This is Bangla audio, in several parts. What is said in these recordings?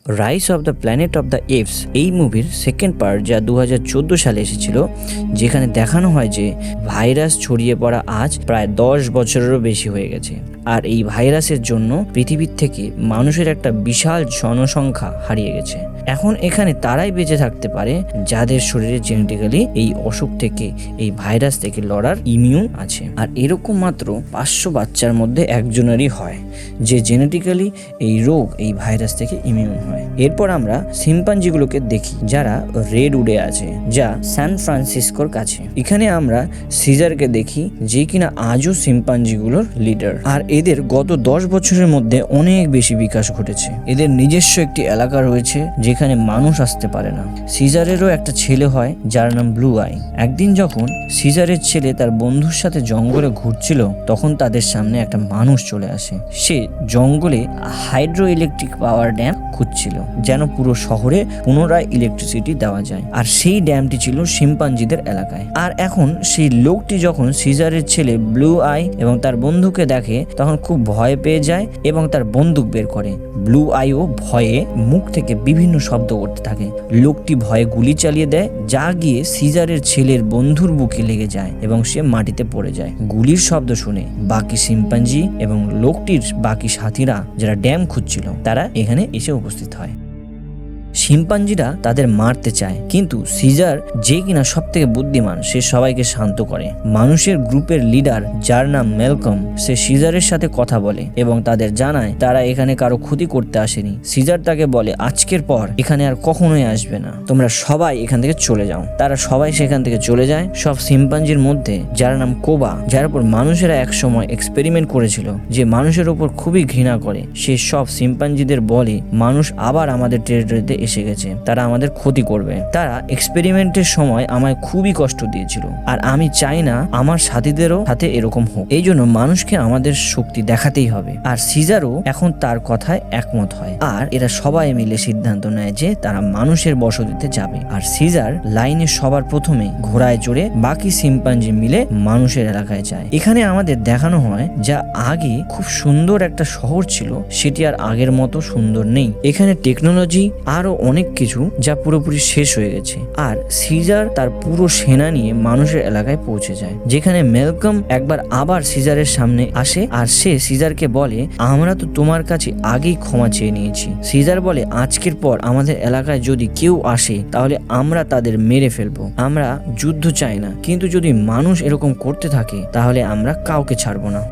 Rice of the planet of the apps এই মুভির সেকেন্ড পার্ট, যা 2014 সালে এসেছিল, যেখানে দেখানো হয় যে ভাইরাস ছড়িয়ে পড়া আজ প্রায় 10 বছরেরও বেশি হয়ে গেছে। আর এই ভাইরাসের জন্য পৃথিবীর থেকে মানুষের একটা বিশাল জনসংখ্যা হারিয়ে গেছে। এখন এখানে তারাই বেঁচে থাকতে পারে যাদের শরীরে জেনেটিক্যালি এই অসুখ থেকে, এই ভাইরাস থেকে লড়ার ইমিউন আছে। আর এরকম মাত্র 500 বাচ্চার মধ্যে একজনেরই হয় যে জেনেটিক্যালি এই রোগ, এই ভাইরাস থেকে ইমিউন হয়। এরপর আমরা শিম্পাঞ্জিগুলোকে দেখি যারা রেডউডে আছে, যা সান ফ্রান্সিসকোর কাছে। এখানে আমরা সিজারকে দেখি, যে কিনা আজও শিম্পাঞ্জিগুলোর লিডার। আর এদের গত 10 বছরের মধ্যে অনেক বেশি বিকাশ ঘটেছে। এদের নিজস্ব একটি এলাকা রয়েছে যেখানে মানুষ আসতে পারে না। সিজারেরও একটা ছেলে হয় যার নাম ব্লু আই। একদিন যখন সিজারের ছেলে তার বন্ধুর সাথে জঙ্গলে ঘুরছিল, তখন তাদের সামনে একটা মানুষ চলে আসে। সে জঙ্গলে হাইড্রো ইলেকট্রিক পাওয়ার ড্যাম খুঁজছিল, যেন পুরো শহরে পুনরায় ইলেকট্রিসিটি দেওয়া যায়। আর সেই ড্যামটি ছিল শিম্পাঞ্জিদের এলাকায়। আর এখন সেই লোকটি যখন সিজারের ছেলে ব্লু আই এবং তার বন্ধুকে দেখে, তখন খুব ভয় পেয়ে যায় এবং তার বন্দুক বের করে। ব্লু আইও ভয়ে মুখ থেকে বিভিন্ন শব্দ করতে থাকে। লোকটি ভয়ে গুলি চালিয়ে দেয়, যা গিয়ে সিজারের ছেলের বন্ধুর বুকে লেগে যায় এবং সে মাটিতে পড়ে যায়। গুলির শব্দ শুনে বাকি শিম্পাঞ্জি এবং লোকটির বাকি সাথীরা যারা ড্যাম খুঁজছিল, তারা এখানে এসে উপস্থিত হয়। শিম্পাঞ্জিরা তাদের মারতে চায়, কিন্তু সিজার, যে কিনা সব থেকে বুদ্ধিমান, সে সবাইকে শান্ত করে। মানুষের গ্রুপের লিডার যার নাম ম্যালকম, সে সিজারের সাথে কথা বলে এবং তাদের জানায় তারা এখানে কারো ক্ষতি করতে আসেনি। সিজার তাকে বলে, আজকের পর এখানে আর কখনোই আসবে না, তোমরা সবাই এখান থেকে চলে যাও। তারা সবাই সেখান থেকে চলে যায়। সব শিম্পাঞ্জির মধ্যে যার নাম কোবা, যার উপর মানুষেরা এক সময় এক্সপেরিমেন্ট করেছিল, যে মানুষের উপর খুবই ঘৃণা করে, সে সব শিম্পাঞ্জিদের বলে, মানুষ আবার আমাদের টেরিটরিতে এসে গেছে, তারা আমাদের ক্ষতি করবে। তারা এক্সপেরিমেন্টের সময় আমায় খুবই কষ্ট দিয়েছিল, আর আমি চাই না আমার সাথীদেরও সাথে এরকম হোক। এই জন্য মানুষকে আমাদের শক্তি দেখাতেই হবে। আর সিজারও এখন তার কথায় একমত হয়, আর এরা সবাই মিলে সিদ্ধান্ত নেয় যে তারা মানুষের বসতিতে যাবে। আর সিজার লাইনে সবার প্রথমে ঘোড়ায় চড়ে বাকি শিম্পাঞ্জি মিলে মানুষের এলাকায় যায়। এখানে আমাদের দেখানো হয় যা আগে খুব সুন্দর একটা শহর ছিল, সেটি আর আগের মতো সুন্দর নেই। এখানে টেকনোলজি আরো অনেক কিছু যা পুরোপুরি শেষ হয়ে গেছে। আর সিজার তার পুরো সেনা নিয়ে মানুষের এলাকায় পৌঁছে যায়, যেখানে ম্যালকম একবার আবার সিজারের সামনে আসে। আর সে সিজারকে বলে, আমরা তো তোমার কাছে আগেই ক্ষমা চেয়ে নিয়েছি। সিজার বলে, আজকের পর আমাদের এলাকায় যদি কেউ আসে, তাহলে আমরা তাদের মেরে ফেলবো। আমরা যুদ্ধ চাই না, কিন্তু যদি মানুষ এরকম করতে থাকে, তাহলে আমরা কাউকে ছাড়বো না।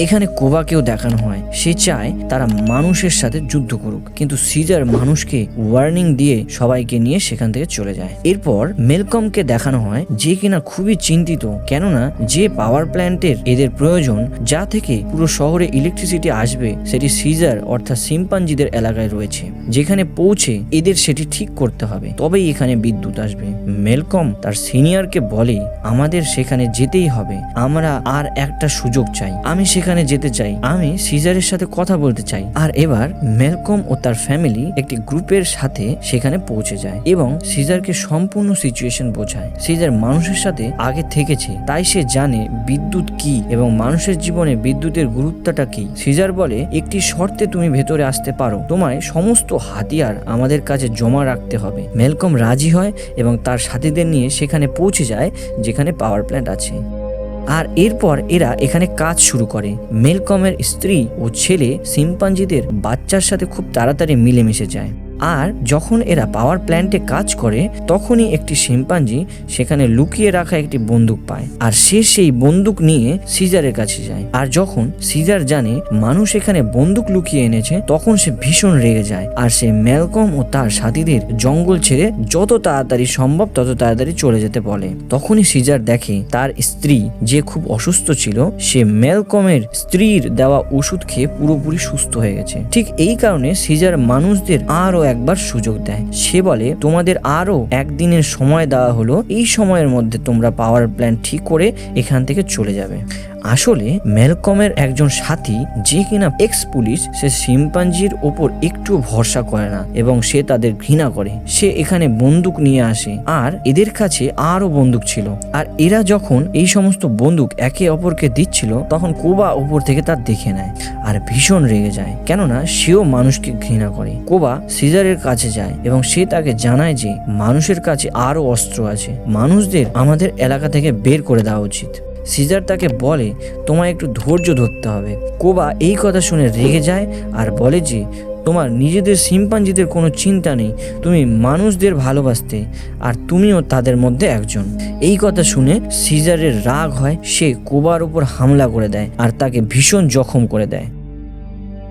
এখানে কোবাকেও দেখানো হয়, সে চায় তারা মানুষের সাথে যুদ্ধ করুক, কিন্তু সিজার মানুষকে ওয়ার্নিং দিয়ে সবাইকে নিয়ে সেখান থেকে চলে যায়। এরপর ম্যালকমকে দেখানো হয়, যে কিনা খুবই চিন্তিত, কেননা যে পাওয়ার প্ল্যান্টের এদের প্রয়োজন, যা থেকে পুরো শহরে ইলেকট্রিসিটি আসবে, সেটি সিজার অর্থাৎ শিম্পাঞ্জিদের এলাকায় রয়েছে। যেখানে পৌঁছে এদের সেটি ঠিক করতে হবে, তবেই এখানে বিদ্যুৎ আসবে। ম্যালকম তার সিনিয়রকে বলে, আমাদের সেখানে যেতেই হবে, আমরা আর একটা সুযোগ চাই, আমি সেখানে যেতে চাই, আমি সিজারের সাথে কথা বলতে চাই। আর এবার ম্যালকম ও তার ফ্যামিলি একটি গ্রুপের সাথে সেখানে পৌঁছে যায় এবং সিজারকে সম্পূর্ণ সিচুয়েশন বোঝায়। সিজার মানুষের সাথে আগে থেকেছে, তাই সে জানে বিদ্যুৎ কি এবং মানুষের জীবনে বিদ্যুতের গুরুত্বটা কি। সিজার বলে, একটি শর্তে তুমি ভেতরে আসতে পারো, তোমায় সমস্ত হাতিয়ার আমাদের কাছে জমা রাখতে হবে। ম্যালকম রাজি হয় এবং তার সাথীদের নিয়ে সেখানে পৌঁছে যায় যেখানে পাওয়ার প্ল্যান্ট আছে। আর এরপর এরা এখানে কাজ শুরু করে। ম্যালকমের স্ত্রী ও ছেলে শিম্পাঞ্জিদের বাচ্চার সাথে খুব তাড়াতাড়ি মিলেমিশে যায়। আর যখন এরা পাওয়ার প্ল্যান্টে কাজ করে, তখনই একটি শিম্পাঞ্জি সেখানে লুকিয়ে রাখা একটি বন্দুক পায়, আর সে সেই বন্দুক নিয়ে সিজারের কাছে যায়। আর যখন সিজার জানে মানুষ এখানে বন্দুক লুকিয়ে এনেছে, তখন সে ভীষণ রেগে যায়, আর সে ম্যালকম ও তার সাথীদের জঙ্গল ছেড়ে যত তাড়াতাড়ি সম্ভব তত তাড়াতাড়ি চলে যেতে বলে। তখনই সিজার দেখে তার স্ত্রী, যে খুব অসুস্থ ছিল, সে ম্যালকমের স্ত্রীর দেওয়া ওষুধ খেয়ে পুরোপুরি সুস্থ হয়ে গেছে। ঠিক এই কারণে সিজার মানুষদের আরো একবার সুযোগ দেয়। সে বলে, তোমাদের আরো একদিনের সময় দেওয়া হলো, এই সময়ের মধ্যে তোমরা পাওয়ার প্ল্যান ঠিক করে এখান থেকে চলে যাবে। আসলে ম্যালকমের একজন সাথী, যে কিনা এক্স পুলিশ, সে শিম্পাঞ্জির ওপর একটু ভরসা করে না এবং সে তাদের ঘৃণা করে। সে এখানে বন্দুক নিয়ে আসে আর এদের কাছে আরো বন্দুক ছিল। আর এরা যখন এই সমস্ত বন্দুক একে অপরকে দিচ্ছিল তখন কোবা উপর থেকে তা দেখে নেয় আর ভীষণ রেগে যায়, কেননা সেও মানুষকে ঘৃণা করে। কোবা সিজারের কাছে যায় এবং সে তাকে জানায় যে মানুষের কাছে আরো অস্ত্র আছে, মানুষদের আমাদের এলাকা থেকে বের করে দেওয়া উচিত। সিজার তাকে বলে, তোমায় একটু ধৈর্য ধরতে হবে। কোবা এই কথা শুনে রেগে যায় আর বলে যে তোমার নিজেদের শিম্পাঞ্জিদের কোনো চিন্তা নেই, তুমি মানুষদের ভালোবাসতে আর তুমিও তাদের মধ্যে একজন। এই কথা শুনে সিজারের রাগ হয়, সে কোবার উপর হামলা করে দেয় আর তাকে ভীষণ জখম করে দেয়।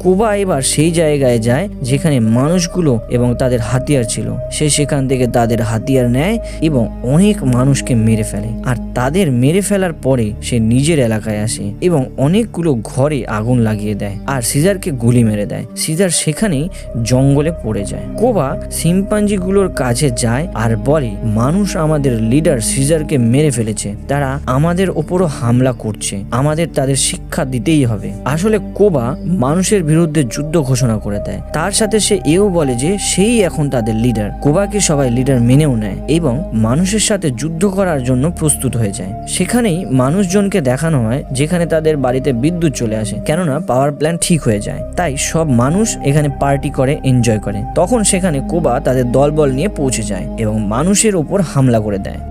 কোবা এবার সেই জায়গায় যায় যেখানে মানুষগুলো এবং তাদের হাতিয়ার ছিল। সে সেখান থেকে তাদের হাতিয়ার নেয় এবং অনেক মানুষকে মেরে ফেলে। আর তাদের মেরে ফেলার পরে সে নিজের এলাকায় আসে এবং অনেকগুলো ঘরে আগুন লাগিয়ে দেয় আর সিজারকে গুলি মেরে দেয়। সিজার সেখানেই জঙ্গলে পড়ে যায়। কোবা শিম্পাঞ্জিগুলোর কাছে যায় আর বলে, মানুষ আমাদের লিডার সিজারকে মেরে ফেলেছে, তারা আমাদের ওপরও হামলা করছে, আমাদের তাদের শিক্ষা দিতেই হবে। আসলে কোবা মানুষের বিরুদ্ধে যুদ্ধ ঘোষণা করে দেয়। তার সাথে সে এও বলে যে সেই এখন তাদের লিডার। কোবাকে সবাই লিডার মেনেও নেয় এবং মানুষের সাথে যুদ্ধ করার জন্য প্রস্তুত হয়ে যায়। সেখানেই মানুষজনকে দেখানো হয় যেখানে তাদের বাড়িতে বিদ্যুৎ চলে আসে, কেননা পাওয়ার প্ল্যান ঠিক হয়ে যায়। তাই সব মানুষ এখানে পার্টি করে, এনজয় করে। তখন সেখানে কোবা তাদের দলবল নিয়ে পৌঁছে যায় এবং মানুষের ওপর হামলা করে দেয়।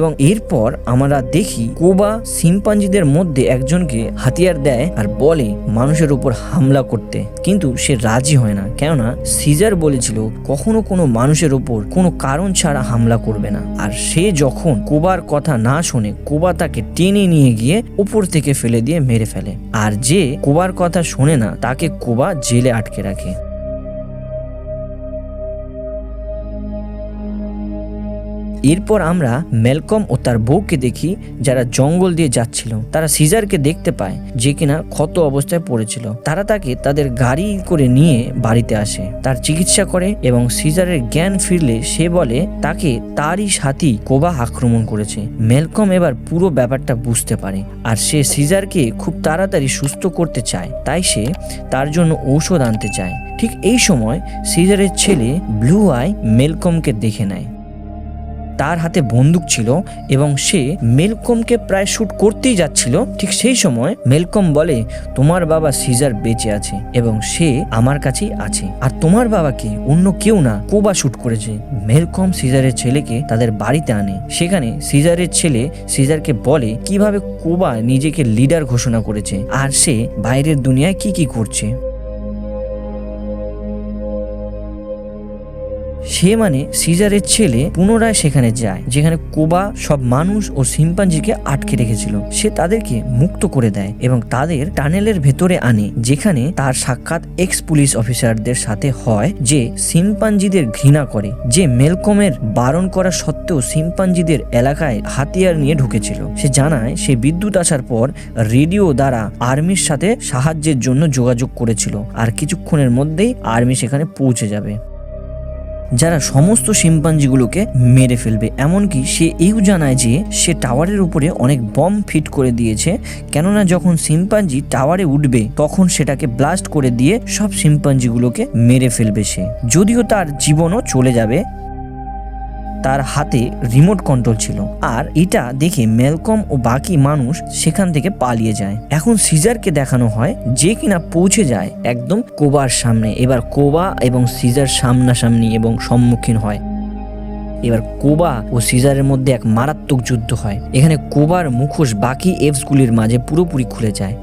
এবং এরপর আমরা দেখি কোবা শিম্পাঞ্জিদের মধ্যে একজনকে হাতিয়ার দেয় আর বলে মানুষের উপর হামলা করতে, কিন্তু সে রাজি হয় না, কেননা সিজার বলেছিল কখনো কোনো মানুষের উপর কোনো কারণ ছাড়া হামলা করবে না। আর সে যখন কোবার কথা না শোনে, কোবা তাকে টেনে নিয়ে গিয়ে উপর থেকে ফেলে দিয়ে মেরে ফেলে। আর যে কোবার কথা শোনে না তাকে কোবা জেলে আটকে রাখে। এরপর আমরা ম্যালকম ও তার বউকে দেখি, যারা জঙ্গল দিয়ে যাচ্ছিল। তারা সিজারকে দেখতে পায় যে কিনা ক্ষত অবস্থায় পড়েছিল। তারা তাকে তাদের গাড়ি করে নিয়ে বাড়িতে আসে, তার চিকিৎসা করে এবং সিজারের জ্ঞান ফিরলে সে বলে তাকে তারই সাথী কোবা আক্রমণ করেছে। ম্যালকম এবার পুরো ব্যাপারটা বুঝতে পারে আর সে সিজারকে খুব তাড়াতাড়ি সুস্থ করতে চায়, তাই সে তার জন্য ঔষধ আনতে চায়। ঠিক এই সময় সিজারের ছেলে ব্লু আই ম্যালকমকে দেখে নেয়। তার হাতে বন্দুক ছিল এবং সে ম্যালকমকে প্রায় শুট করতেই যাচ্ছিল। ঠিক সেই সময় ম্যালকম বলে, তোমার বাবা সিজার বেঁচে আছে এবং সে আমার কাছেই আছে, আর তোমার বাবাকে অন্য কেউ না, কোবা শুট করেছে। ম্যালকম সিজারের ছেলেকে তাদের বাড়িতে আনে। সেখানে সিজারের ছেলে সিজারকে বলে কিভাবে কোবা নিজেকে লিডার ঘোষণা করেছে আর সে বাইরের দুনিয়ায় কি কি করছে। সে মানে সিজারের ছেলে পুনরায় সেখানে যায় যেখানে কোবা সব মানুষ ও শিম্পাঞ্জিকে আটকে রেখেছিল। সে তাদেরকে মুক্ত করে দেয় এবং তাদের টানেলের ভেতরে আনে, যেখানে তার সাক্ষাৎ এক্স পুলিশ অফিসারদের সাথে হয় যে শিম্পাঞ্জিদের ঘৃণা করে, যে ম্যালকমের বারণ করা সত্ত্বেও শিম্পাঞ্জিদের এলাকায় হাতিয়ার নিয়ে ঢুকেছিল। সে জানায় সে বিদ্যুৎ আসার পর রেডিও দ্বারা আর্মির সাথে সাহায্যের জন্য যোগাযোগ করেছিল আর কিছুক্ষণের মধ্যেই আর্মি সেখানে পৌঁছে যাবে, যারা সমস্ত শিম্পাঞ্জিগুলোকে মেরে ফেলবে। এমনকি সে এও জানায় যে সে টাওয়ারের উপরে অনেক বম ফিট করে দিয়েছে, কেননা যখন শিম্পাঞ্জি টাওয়ারে উঠবে তখন সেটাকে ব্লাস্ট করে দিয়ে সব শিম্পাঞ্জিগুলোকে মেরে ফেলবে সে। যদিও তার জীবনও চলে যাবে, তার হাতে রিমোট কন্ট্রোল ছিল। আর এটা দেখে ম্যালকম ও বাকি মানুষ সেখান থেকে পালিয়ে যায়। এখন সিজারকে দেখানো হয় যে কিনা পৌঁছে যায় একদম কোবার সামনে। এবার কোবা এবং সিজার সামনাসামনি এবং সম্মুখীন হয়। এবার কোবা ও সিজারের মধ্যে এক মারাত্মক যুদ্ধ হয়। এখানে কোবার মুখোশ বাকি এফসগুলির মাঝে পুরোপুরি খুলে যায়।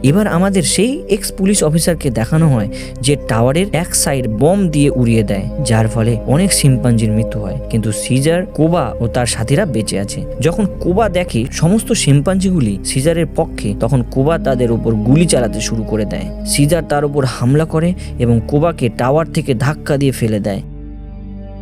এবার আমাদের সেই এক্স পুলিশ অফিসারকে দেখানো হয় যে টাওয়ারের এক সাইড বম দিয়ে উড়িয়ে দেয়, যার ফলে অনেক শিম্পাঞ্জির মৃত্যু হয়, কিন্তু সিজার, কোবা ও তার সাথীরা বেঁচে আছে। যখন কোবা দেখে সমস্ত শিম্পাঞ্জিগুলি সিজারের পক্ষে, তখন কোবা তাদের উপর গুলি চালাতে শুরু করে দেয়। সিজার তার উপর হামলা করে এবং কোবাকে টাওয়ার থেকে ধাক্কা দিয়ে ফেলে দেয়।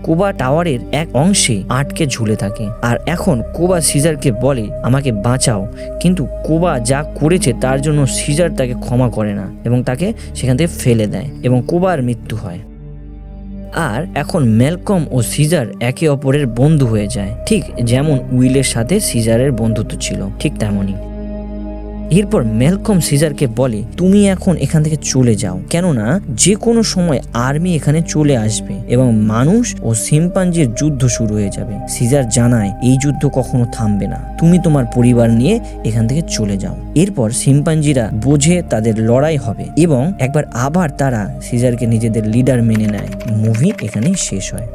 কোবা টাওয়ারের এক অংশে আটকে ঝুলে থাকে। আর এখন কোবা সিজারকে বলে আমাকে বাঁচাও, কিন্তু কোবা যা করেছে তার জন্য সিজার তাকে ক্ষমা করে না এবং তাকে সেখান থেকে ফেলে দেয় এবং কোবার মৃত্যু হয়। আর এখন ম্যালকম ও সিজার একে অপরের বন্ধু হয়ে যায়, ঠিক যেমন উইলের সাথে সিজারের বন্ধুত্ব ছিল, ঠিক তেমনই। এরপর ম্যালকম সিজারকে বলে তুমি এখন এখান থেকে চলে যাও, কেননা যে কোনো সময় আর্মি এখানে চলে আসবে এবং মানুষ ও শিম্পাঞ্জির যুদ্ধ শুরু হয়ে যাবে। সিজার জানায় এই যুদ্ধ কখনো থামবে না, তুমি তোমার পরিবার নিয়ে এখান থেকে চলে যাও। এরপর শিম্পাঞ্জিরা বোঝে তাদের লড়াই হবে এবং একবার আবার তারা সিজারকে নিজেদের লিডার মেনে নেয়। মুভি এখানেই শেষ হয়।